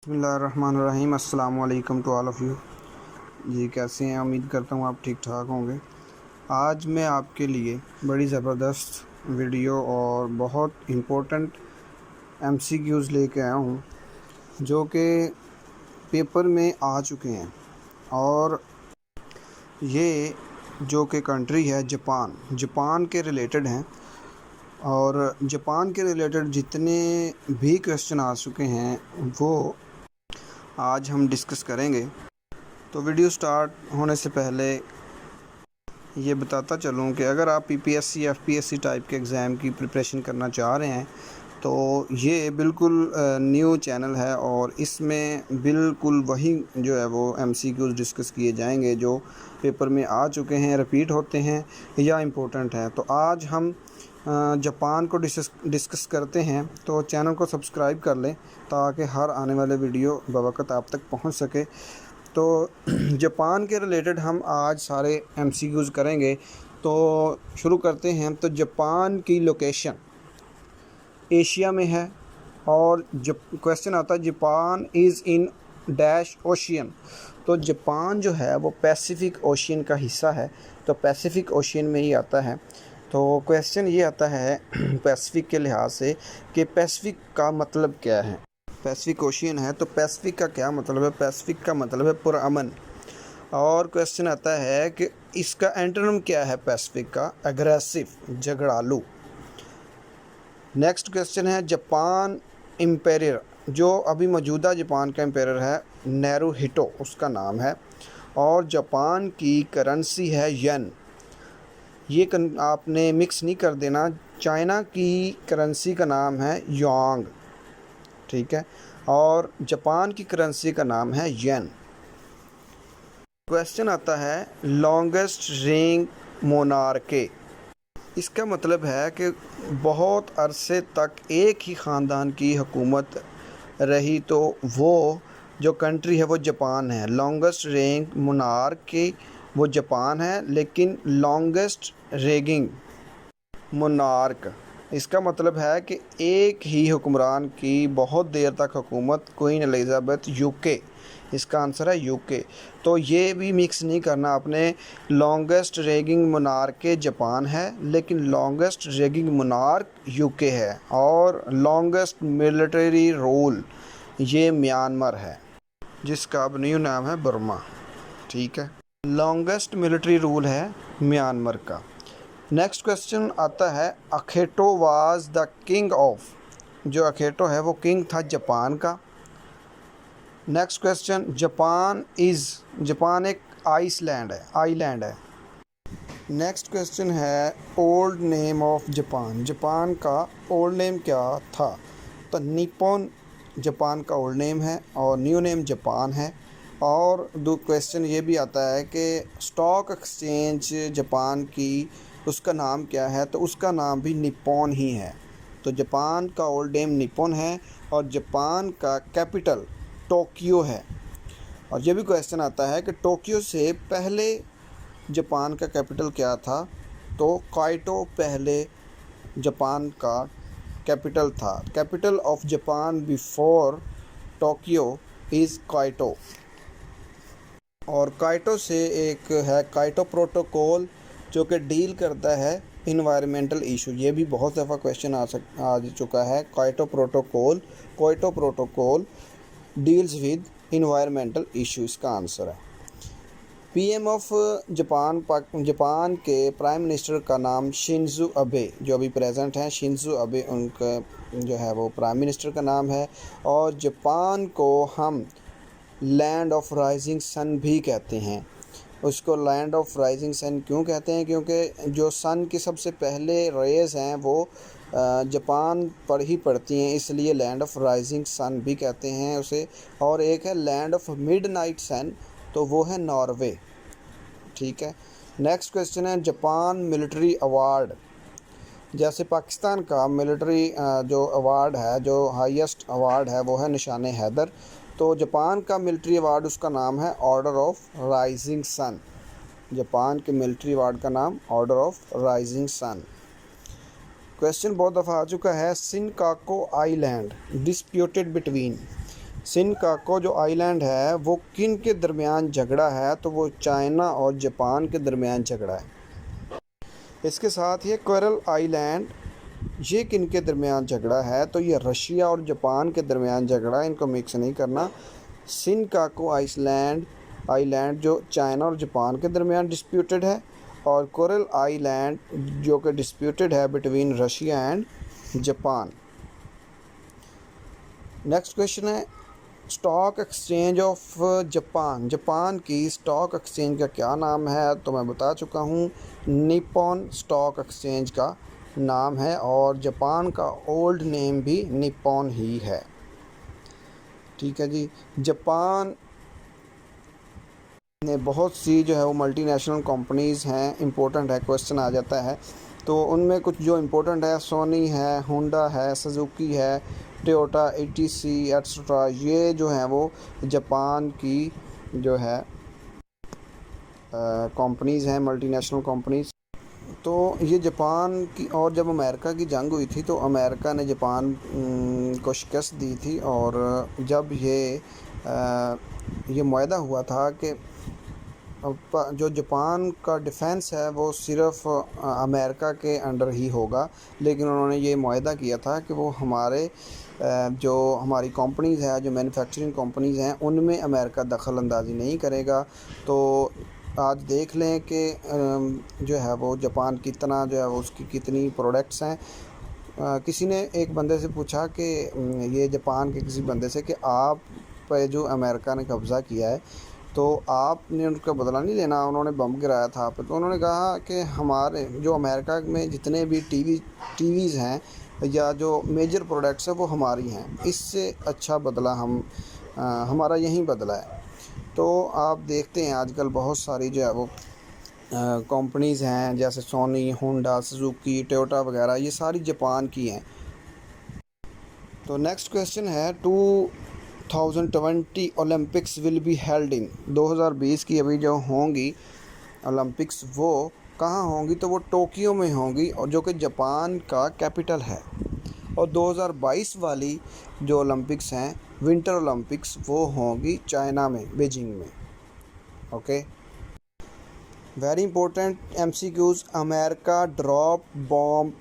बिस्मिल्लाहिर्रहमानिर्रहीम। अस्सलाम वालेकुम टू ऑल ऑफ़ यू। जी कैसे हैं? उम्मीद करता हूँ आप ठीक ठाक होंगे। आज मैं आपके लिए बड़ी ज़बरदस्त वीडियो और बहुत इम्पोर्टेंट एमसीक्यूज़ लेके आया हूँ जो कि पेपर में आ चुके हैं। और ये जो कि कंट्री है जापान के रिलेटेड हैं। और जापान के रिलेटेड जितने भी क्वेश्चन आ चुके हैं वो आज हम डिस्कस करेंगे। तो वीडियो स्टार्ट होने से पहले ये बताता चलूँ कि अगर आप पीपीएससी एफपीएससी टाइप के एग्ज़ाम की प्रिपरेशन करना चाह रहे हैं तो ये बिल्कुल न्यू चैनल है और इसमें बिल्कुल वही जो है वो एमसीक्यूज़ डिस्कस किए जाएंगे जो पेपर में आ चुके हैं, रिपीट होते हैं या इम्पोर्टेंट हैं। तो आज हम जापान को डिस्कस करते हैं। तो चैनल को सब्सक्राइब कर लें ताकि हर आने वाले वीडियो बवक्त आप तक पहुंच सके। तो जापान के रिलेटेड हम आज सारे एमसीक्यूज़ करेंगे। तो शुरू करते हैं। तो जापान की लोकेशन एशिया में है और जब क्वेश्चन आता है Japan is in dash ocean, तो जापान जो है वो पैसिफिक ओशियन का हिस्सा है। तो पैसिफिक ओशियन में ही आता है। तो क्वेश्चन ये आता है पैसिफिक के लिहाज से कि पैसिफिक का मतलब क्या है। पैसिफिक ओशियन है तो पैसिफिक का क्या मतलब है? पैसिफिक का मतलब है पुरअमन। और क्वेश्चन आता है कि इसका एंटोनिम क्या है पैसिफिक का? एग्रेसिव, झगड़ालू। नेक्स्ट क्वेश्चन है जापान एम्पायर, जो अभी मौजूदा जापान का एम्पायर है नारुहितो उसका नाम है। और जापान की करेंसी है येन। ये आपने मिक्स नहीं कर देना। चाइना की करेंसी का नाम है योंग, ठीक है। और जापान की करेंसी का नाम है येन। क्वेश्चन आता है लॉन्गेस्ट रेंग मोनार्के। इसका मतलब है कि बहुत अरसे तक एक ही ख़ानदान की हुकूमत रही, तो वो जो कंट्री है वो जापान है। लॉन्गेस्ट रेंग मोनार्क की वो जापान है, लेकिन लॉन्गेस्ट रेगिंग मोनार्क इसका मतलब है कि एक ही हुक्मरान की बहुत देर तक हुकूमत क्वीन एलिज़ाबेथ यूके। इसका आंसर है यूके। तो ये भी मिक्स नहीं करना आपने। लॉन्गेस्ट रेगिंग मोनार्क जापान है लेकिन लॉन्गेस्ट रेगिंग मोनार्क यूके है। और लॉन्गेस्ट मिलिट्री रूल ये म्यांमार है जिसका अब न्यू नाम है बर्मा, ठीक है। लॉन्गेस्ट मिलिट्री रूल है म्यांमार का। नेक्स्ट क्वेश्चन आता है अखेटो वाज द किंग ऑफ। जो अखेटो है वो किंग था जापान का। नेक्स्ट क्वेश्चन जापान एक आइलैंड है। नेक्स्ट क्वेश्चन है old name of Japan. Japan का ओल्ड नेम क्या था? तो निप्पॉन जापान का ओल्ड नेम है और न्यू नेम जापान है। और दो क्वेश्चन ये भी आता है कि स्टॉक एक्सचेंज जापान की उसका नाम क्या है? तो उसका नाम भी निप्पॉन ही है। तो जापान का ओल्ड नेम निप्पॉन है और जापान का कैपिटल टोक्यो है। और ये भी क्वेश्चन आता है कि टोक्यो से पहले जापान का कैपिटल क्या था? तो काइटो पहले जापान का कैपिटल था। Capital of Japan before Tokyo is Kyoto. और काइटो से एक है काइटो प्रोटोकॉल जो कि डील करता है इन्वायरमेंटल इशू। ये भी बहुत दफ़ा क्वेश्चन आ चुका है। Kyoto protocol deals with environmental issue, इसका आंसर है। पीएम ऑफ जापान के प्राइम मिनिस्टर का नाम शिंजो अबे, जो अभी प्रेजेंट हैं शिंजो अबे, उनका जो है वो प्राइम मिनिस्टर का नाम है। और जापान को हम लैंड ऑफ राइजिंग सन भी कहते हैं। उसको लैंड ऑफ राइजिंग सन क्यों कहते हैं? क्योंकि जो सन की सबसे पहले रेज़ हैं वो जापान पर ही पड़ती हैं, इसलिए लैंड ऑफ राइजिंग सन भी कहते हैं उसे। और एक है लैंड ऑफ मिडनाइट सन, तो वो है नॉर्वे, ठीक है। नेक्स्ट क्वेश्चन है जापान मिलिट्री अवार्ड। जैसे पाकिस्तान का मिलिट्री जो अवार्ड है, जो हाईएस्ट अवार्ड है वो है निशान हैदर। तो जापान का मिलिट्री अवार्ड उसका नाम है order of rising sun. Japan के मिलिट्री अवार्ड का नाम order of rising sun. Question बहुत दफ़ा आ चुका है Senkaku island disputed between. Senkaku जो आइलैंड है वो किन के दरमियान झगड़ा है, तो वो चाइना और जापान के दरमियान झगड़ा है। इसके साथ ये कोरल आइलैंड, ये किन के दरमियान झगड़ा है, तो ये रशिया और जापान के दरमियान झगड़ा है, इनको मिक्स नहीं करना। शिनकाको आइलैंड जो चाइना और जापान के दरमियान डिस्प्यूटेड है, और कोरल आइलैंड जो कि डिस्प्यूटेड है between Russia and Japan. Next question है stock exchange of Japan. Japan की स्टॉक एक्सचेंज का क्या नाम है, तो मैं बता चुका हूँ, निप्पॉन स्टॉक एक्सचेंज का नाम है, और जापान का ओल्ड नेम भी निप्पॉन ही है। ठीक है जी। जापान ने बहुत सी जो है वो मल्टीनेशनल कंपनीज़ हैं, इम्पोर्टेंट है, क्वेश्चन आ जाता है तो उनमें कुछ जो इम्पोर्टेंट है, सोनी है, होंडा है, सुजुकी है, टोयोटा, एटीसी एक्सेट्रा, ये जो है वो जापान की जो है कंपनीज़ हैं, मल्टीनेशनल कंपनीज़। तो ये जापान की, और जब अमेरिका की जंग हुई थी तो अमेरिका ने जापान को शिकस्त दी थी, और जब ये मुआहदा हुआ था कि जो जापान का डिफेंस है वो सिर्फ अमेरिका के अंडर ही होगा, लेकिन उन्होंने ये मुआहदा किया था कि वो जो हमारी कंपनीज़ है, जो मैन्युफैक्चरिंग कंपनीज़ हैं, उनमें अमेरिका दखल अंदाज़ी नहीं करेगा। तो आज देख लें कि जो है वो जापान कितना जो है उसकी कितनी प्रोडक्ट्स हैं। किसी ने एक बंदे से पूछा कि ये जापान के किसी बंदे से कि आप पे जो अमेरिका ने कब्ज़ा किया है तो आपने उनका बदला नहीं लेना, उन्होंने बम गिराया था आप पे। तो उन्होंने कहा कि हमारे जो अमेरिका में जितने भी टीवीज़ हैं या जो मेजर प्रोडक्ट्स हैं वो हमारी हैं, इससे अच्छा बदला हमारा यहीं बदला है। तो आप देखते हैं आजकल बहुत सारी जो है वो कंपनीज़ हैं, जैसे सोनी, होंडा, सुजुकी, टोयोटा वगैरह, ये सारी जापान की हैं। तो नेक्स्ट क्वेश्चन है 2020 Olympics will be held in. 2020 की अभी जो होंगी ओलंपिक्स वो कहाँ होंगी, तो वो टोक्यो में होंगी, और जो कि जापान का कैपिटल है। और 2022 वाली जो ओलंपिक्स हैं, विंटर ओलंपिक्स, वो होंगी चाइना में, बीजिंग में। Okay, very important MCQs, America drop bomb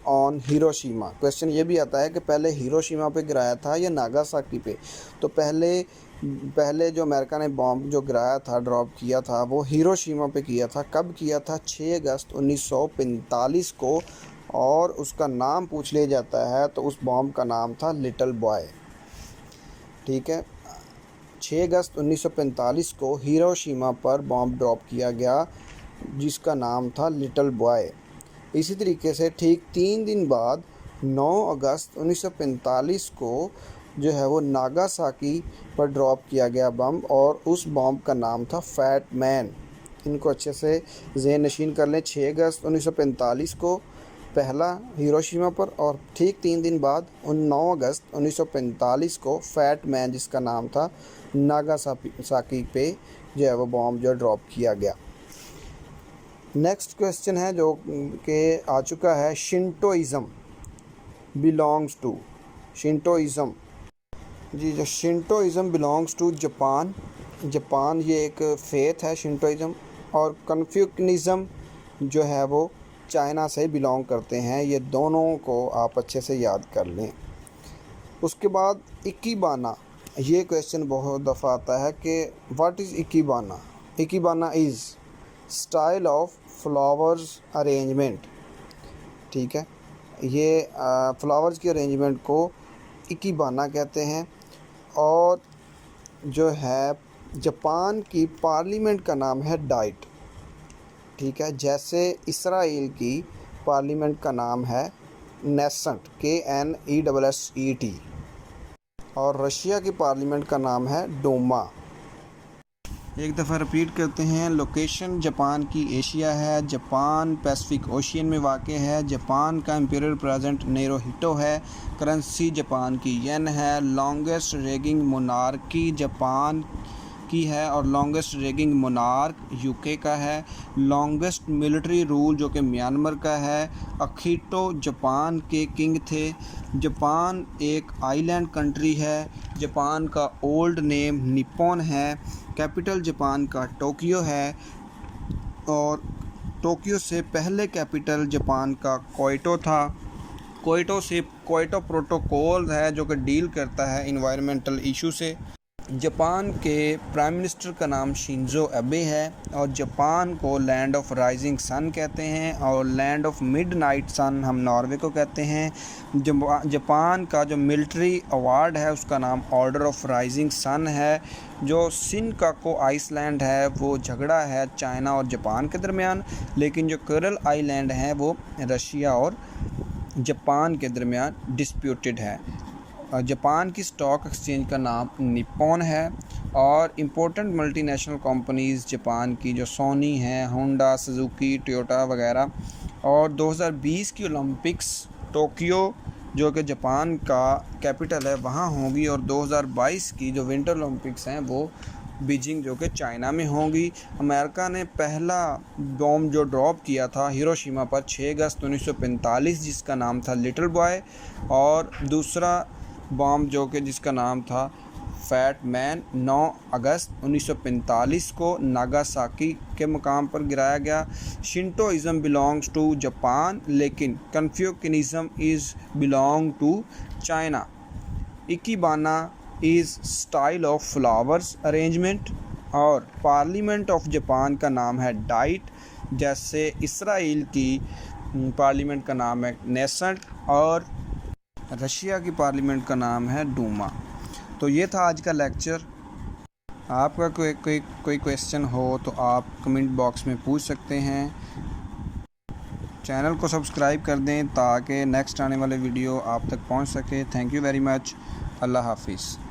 on Hiroshima. Question ये भी आता है कि पहले हिरोशिमा पे गिराया था या नागासाकी पे। तो पहले जो अमेरिका ने बॉम्ब जो गिराया था, ड्रॉप किया था, वो हिरोशिमा पे किया था। कब किया था? 6 अगस्त 1945 को, और उसका नाम पूछ लिया जाता है तो उस बॉम्ब का नाम था लिटिल बॉय। ठीक है, 6 अगस्त 1945 को हिरोशिमा पर बॉम्ब ड्रॉप किया गया जिसका नाम था लिटिल बॉय। इसी तरीके से ठीक 3 दिन बाद 9 अगस्त 1945 को जो है वो नागासाकी पर ड्रॉप किया गया बम, और उस बॉम्ब का नाम था फैट मैन। इनको अच्छे से ज़हन नशीन कर लें। 6 अगस्त 1945 को पहला हिरोशिमा पर, और ठीक 3 दिन बाद 9 अगस्त 1945 को फैट मैन, जिसका नाम था, नागासाकी पे जो है वो बॉम्ब जो ड्रॉप किया गया। नेक्स्ट क्वेश्चन है जो कि आ चुका है, शिंटोइज़म बिलोंग्स टू। शिंटोइज़म जी, जो शिंटोइज़म बिलोंग्स टू जापान ये एक फेथ है शिंटोइज़म, और कन्फ्यूशनिज़म जो है वो चाइना से बिलोंग करते हैं। ये दोनों को आप अच्छे से याद कर लें। उसके बाद इकिबाना, ये क्वेश्चन बहुत दफ़ा आता है कि what is ikebana. Ikebana is style of flowers arrangement. ठीक है, ये फ्लावर्स की अरेंजमेंट को इकिबाना कहते हैं। और जो है जापान की पार्लियामेंट का नाम है डाइट। ठीक है, जैसे इसराइल की पार्लियामेंट का नाम है नेसेट, KNESSET, और रशिया की पार्लियामेंट का नाम है डोमा। एक दफ़ा रिपीट करते हैं। लोकेशन जापान की एशिया है, जापान पैसिफिक ओशियन में वाक़ है, जापान का इंपीरियल प्रेसिडेंट नेरोहितो है, करेंसी जापान की येन है, लॉन्गेस्ट रेगिंग मोनार्की जापान की है और लॉन्गेस्ट रेगिंग मोनार्क यूके का है, लॉन्गेस्ट मिलिट्री रूल जो कि म्यांमार का है, अखीटो जापान के किंग थे, जापान एक आइलैंड कंट्री है, जापान का ओल्ड नेम निप्पॉन है। कैपिटल जापान का टोक्यो है और टोक्यो से पहले कैपिटल जापान का क्योटो था। क्योटो प्रोटोकॉल है जो कि डील करता है इन्वायरमेंटल इशू से। जापान के प्राइम मिनिस्टर का नाम शिंजो एबे है और जापान को लैंड ऑफ राइजिंग सन कहते हैं और लैंड ऑफ मिडनाइट सन हम नॉर्वे को कहते हैं। जापान का जो मिलिट्री अवार्ड है उसका नाम ऑर्डर ऑफ राइजिंग सन है। जो शिनकाकू आइसलैंड है वो झगड़ा है चाइना और जापान के दरमियान, लेकिन जो कोरल आइलैंड है वो रशिया और जापान के दरमियान डिस्प्यूटेड है। जापान की स्टॉक एक्सचेंज का नाम निप्पॉन है और इम्पोर्टेंट मल्टीनेशनल कंपनीज़ जापान की जो सोनी है, होंडा, सुजुकी, टोयोटा वगैरह। और 2020 की ओलंपिक्स टोक्यो जो कि जापान का कैपिटल है वहाँ होगी और 2022 की जो विंटर ओलंपिक्स हैं वो बीजिंग जो कि चाइना में होंगी। अमेरिका ने पहला बॉम्ब जो ड्रॉप किया था हिरोशिमा पर 6 अगस्त 1945 जिसका नाम था लिटिल बॉय, और दूसरा बॉम्ब जो कि जिसका नाम था फैट मैन 9 अगस्त 1945 को नागासाकी के मुकाम पर गिराया गया। शिंटोइज़म बिलोंग्स टू जापान लेकिन Confucianism is belong to China. Ikebana is style of flowers arrangement और पार्लियामेंट ऑफ जापान का नाम है डाइट। जैसे इसराइल की पार्लियामेंट का नाम है नेसेट और रशिया की पार्लियामेंट का नाम है डूमा। तो ये था आज का लेक्चर। आपका कोई क्वेश्चन हो तो आप कमेंट बॉक्स में पूछ सकते हैं। चैनल को सब्सक्राइब कर दें ताकि नेक्स्ट आने वाले वीडियो आप तक पहुंच सके। Thank you very much. अल्लाह हाफिज़।